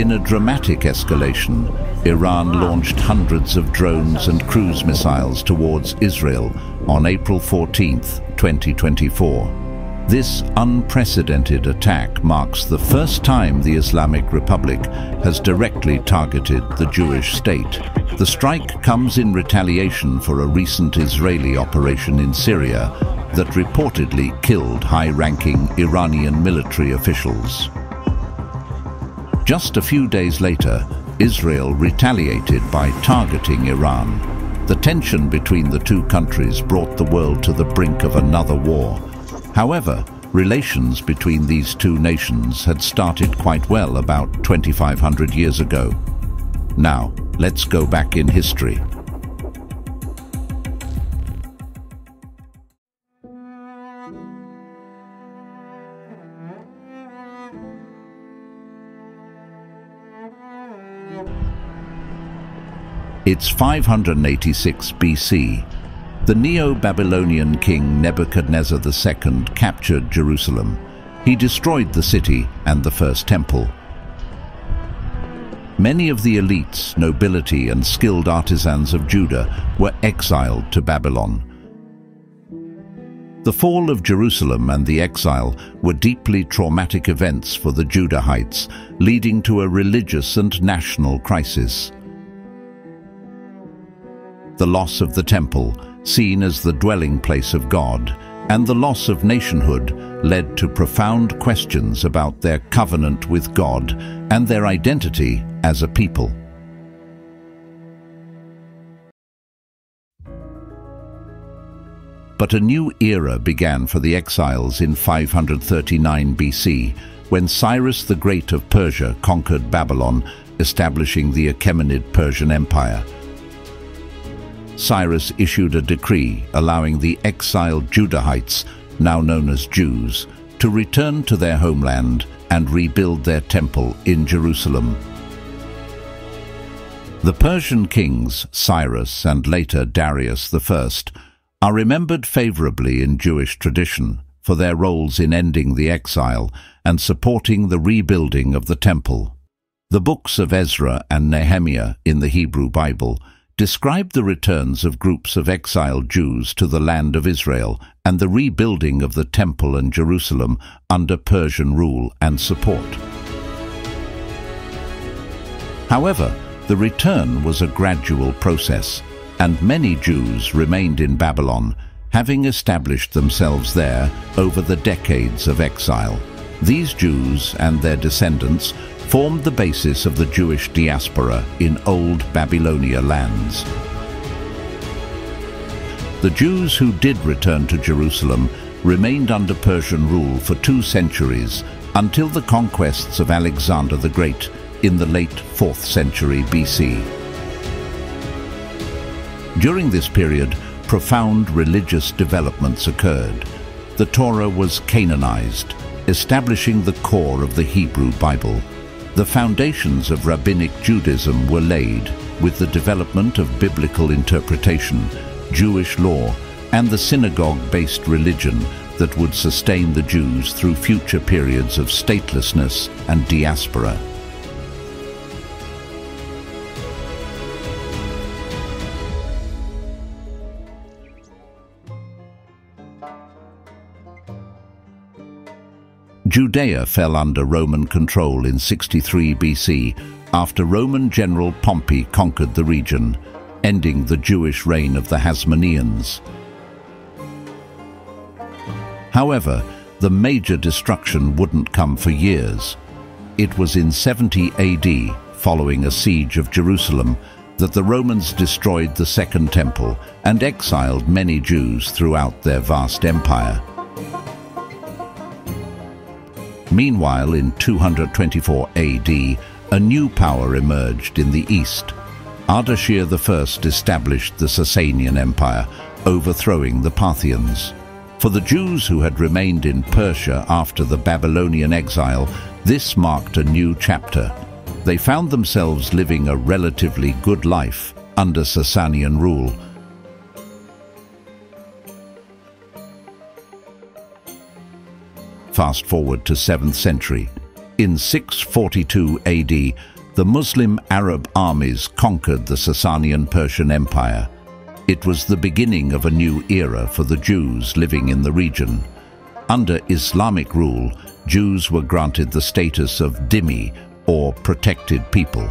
In a dramatic escalation, Iran launched hundreds of drones and cruise missiles towards Israel on April 14, 2024. This unprecedented attack marks the first time the Islamic Republic has directly targeted the Jewish state. The strike comes in retaliation for a recent Israeli operation in Syria that reportedly killed high-ranking Iranian military officials. Just a few days later, Israel retaliated by targeting Iran. The tension between the two countries brought the world to the brink of another war. However, relations between these two nations had started quite well about 2,500 years ago. Now, let's go back in history. It's 586 BC. The Neo-Babylonian king Nebuchadnezzar II captured Jerusalem. He destroyed the city and the first temple. Many of the elites, nobility, and skilled artisans of Judah were exiled to Babylon. The fall of Jerusalem and the exile were deeply traumatic events for the Judahites, leading to a religious and national crisis. The loss of the temple, seen as the dwelling place of God, and the loss of nationhood led to profound questions about their covenant with God and their identity as a people. But a new era began for the exiles in 539 BC, when Cyrus the Great of Persia conquered Babylon, establishing the Achaemenid Persian Empire. Cyrus issued a decree allowing the exiled Judahites, now known as Jews, to return to their homeland and rebuild their temple in Jerusalem. The Persian kings Cyrus and later Darius I are remembered favorably in Jewish tradition for their roles in ending the exile and supporting the rebuilding of the temple. The books of Ezra and Nehemiah in the Hebrew Bible describe the returns of groups of exiled Jews to the land of Israel and the rebuilding of the temple and Jerusalem under Persian rule and support. However, the return was a gradual process, and many Jews remained in Babylon, having established themselves there over the decades of exile. These Jews and their descendants formed the basis of the Jewish diaspora in old Babylonia lands. The Jews who did return to Jerusalem remained under Persian rule for 2 centuries until the conquests of Alexander the Great in the late 4th century BC. During this period, profound religious developments occurred. The Torah was canonized, establishing the core of the Hebrew Bible. The foundations of rabbinic Judaism were laid with the development of biblical interpretation, Jewish law, and the synagogue-based religion that would sustain the Jews through future periods of statelessness and diaspora. Judea fell under Roman control in 63 BC after Roman general Pompey conquered the region, ending the Jewish reign of the Hasmoneans. However, the major destruction wouldn't come for years. It was in 70 AD, following a siege of Jerusalem, that the Romans destroyed the Second Temple and exiled many Jews throughout their vast empire. Meanwhile, in 224 AD, a new power emerged in the east. Ardashir I established the Sasanian Empire, overthrowing the Parthians. For the Jews who had remained in Persia after the Babylonian exile, this marked a new chapter. They found themselves living a relatively good life under Sasanian rule. Fast forward to 7th century. In 642 AD, the Muslim Arab armies conquered the Sasanian-Persian Empire. It was the beginning of a new era for the Jews living in the region. Under Islamic rule, Jews were granted the status of dhimmi, or protected people.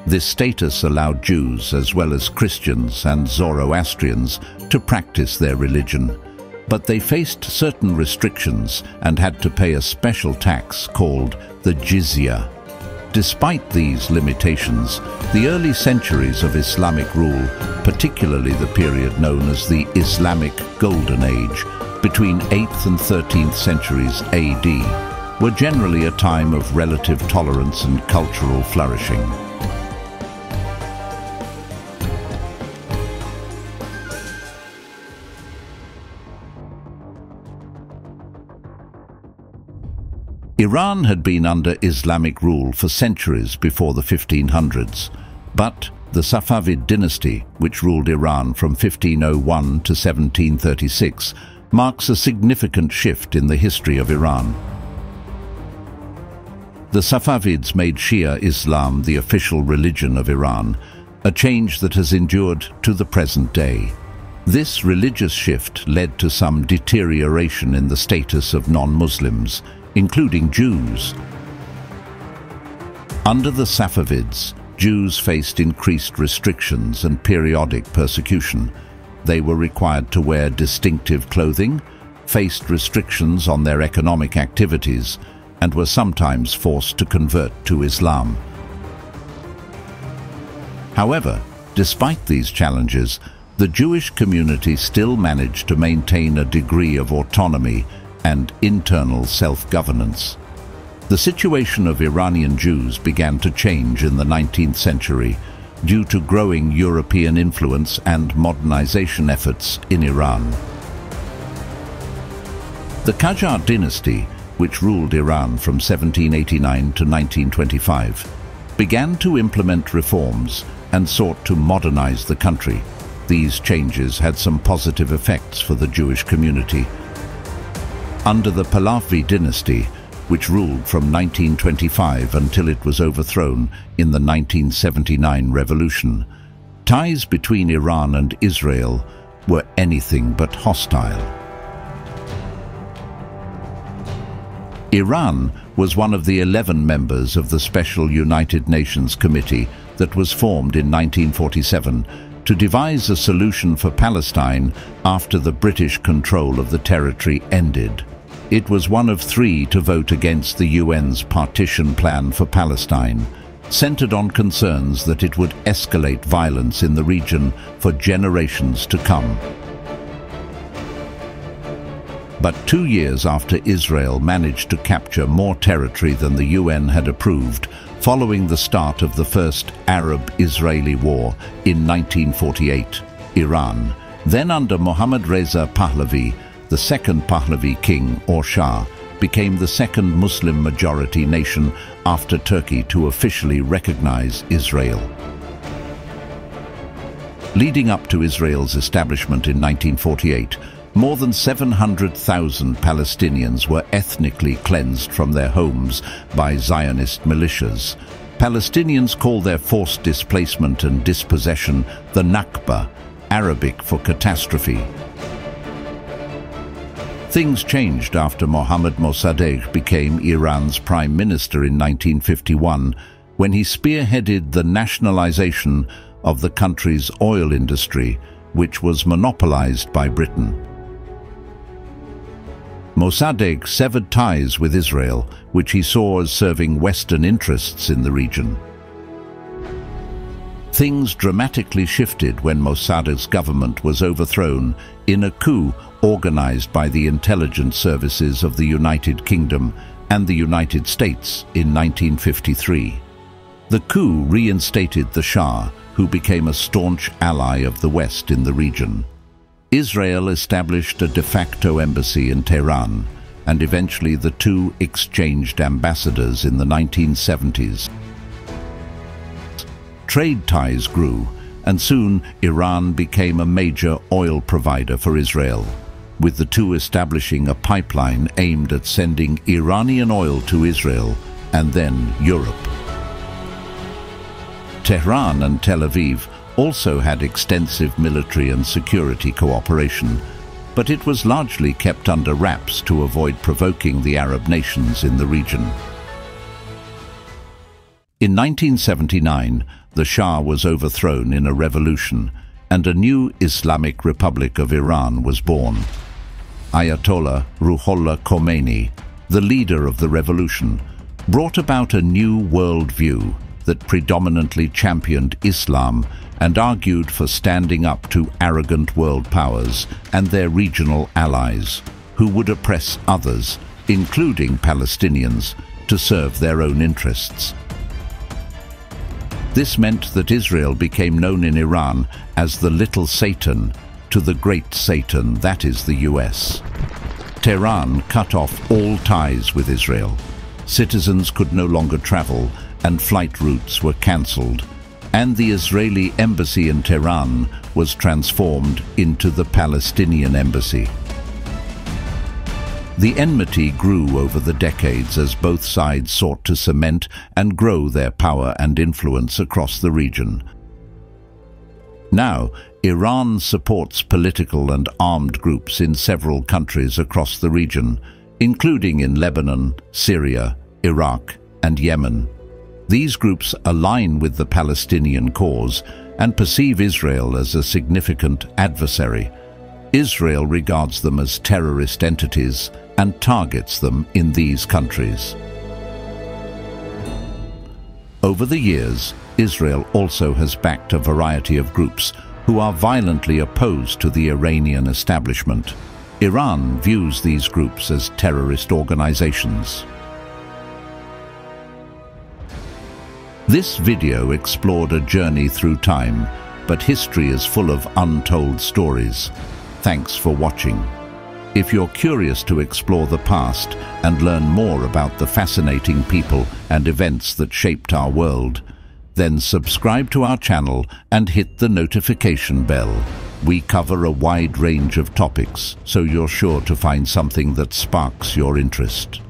This status allowed Jews, as well as Christians and Zoroastrians, to practice their religion. But they faced certain restrictions and had to pay a special tax called the jizya. Despite these limitations, the early centuries of Islamic rule, particularly the period known as the Islamic Golden Age, between 8th and 13th centuries AD, were generally a time of relative tolerance and cultural flourishing. Iran had been under Islamic rule for centuries before the 1500s, but the Safavid Dynasty, which ruled Iran from 1501 to 1736, marks a significant shift in the history of Iran. The Safavids made Shia Islam the official religion of Iran, a change that has endured to the present day. This religious shift led to some deterioration in the status of non-Muslims, including Jews. Under the Safavids, Jews faced increased restrictions and periodic persecution. They were required to wear distinctive clothing, faced restrictions on their economic activities, and were sometimes forced to convert to Islam. However, despite these challenges, the Jewish community still managed to maintain a degree of autonomy and internal self-governance. The situation of Iranian Jews began to change in the 19th century due to growing European influence and modernization efforts in Iran. The Qajar dynasty, which ruled Iran from 1789 to 1925, began to implement reforms and sought to modernize the country. These changes had some positive effects for the Jewish community. Under the Pahlavi dynasty, which ruled from 1925 until it was overthrown in the 1979 revolution, ties between Iran and Israel were anything but hostile. Iran was one of the 11 members of the Special United Nations Committee that was formed in 1947 to devise a solution for Palestine after the British control of the territory ended. It was one of 3 to vote against the UN's partition plan for Palestine, centered on concerns that it would escalate violence in the region for generations to come. But 2 years after Israel managed to capture more territory than the UN had approved, following the start of the First Arab-Israeli War in 1948, Iran, then under Mohammad Reza Pahlavi, the second Pahlavi king or Shah, became the second Muslim-majority nation after Turkey to officially recognize Israel. Leading up to Israel's establishment in 1948, more than 700,000 Palestinians were ethnically cleansed from their homes by Zionist militias. Palestinians call their forced displacement and dispossession the Nakba, Arabic for catastrophe. Things changed after Mohammad Mossadegh became Iran's prime minister in 1951, when he spearheaded the nationalization of the country's oil industry, which was monopolized by Britain. Mossadegh severed ties with Israel, which he saw as serving Western interests in the region. Things dramatically shifted when Mossadegh's government was overthrown in a coup organized by the intelligence services of the United Kingdom and the United States in 1953. The coup reinstated the Shah, who became a staunch ally of the West in the region. Israel established a de facto embassy in Tehran, and eventually the two exchanged ambassadors in the 1970s. Trade ties grew, and soon Iran became a major oil provider for Israel, with the two establishing a pipeline aimed at sending Iranian oil to Israel and then Europe. Tehran and Tel Aviv also had extensive military and security cooperation, but it was largely kept under wraps to avoid provoking the Arab nations in the region. In 1979, the Shah was overthrown in a revolution, and a new Islamic Republic of Iran was born. Ayatollah Ruhollah Khomeini, the leader of the revolution, brought about a new worldview that predominantly championed Islam and argued for standing up to arrogant world powers and their regional allies, who would oppress others, including Palestinians, to serve their own interests. This meant that Israel became known in Iran as the Little Satan to the Great Satan, that is the US. Tehran cut off all ties with Israel. Citizens could no longer travel and flight routes were cancelled, and the Israeli embassy in Tehran was transformed into the Palestinian embassy. The enmity grew over the decades as both sides sought to cement and grow their power and influence across the region. Now, Iran supports political and armed groups in several countries across the region, including in Lebanon, Syria, Iraq, and Yemen. These groups align with the Palestinian cause and perceive Israel as a significant adversary. Israel regards them as terrorist entities and targets them in these countries. Over the years, Israel also has backed a variety of groups who are violently opposed to the Iranian establishment. Iran views these groups as terrorist organizations. This video explored a journey through time, but history is full of untold stories. Thanks for watching. If you're curious to explore the past and learn more about the fascinating people and events that shaped our world, then subscribe to our channel and hit the notification bell. We cover a wide range of topics, so you're sure to find something that sparks your interest.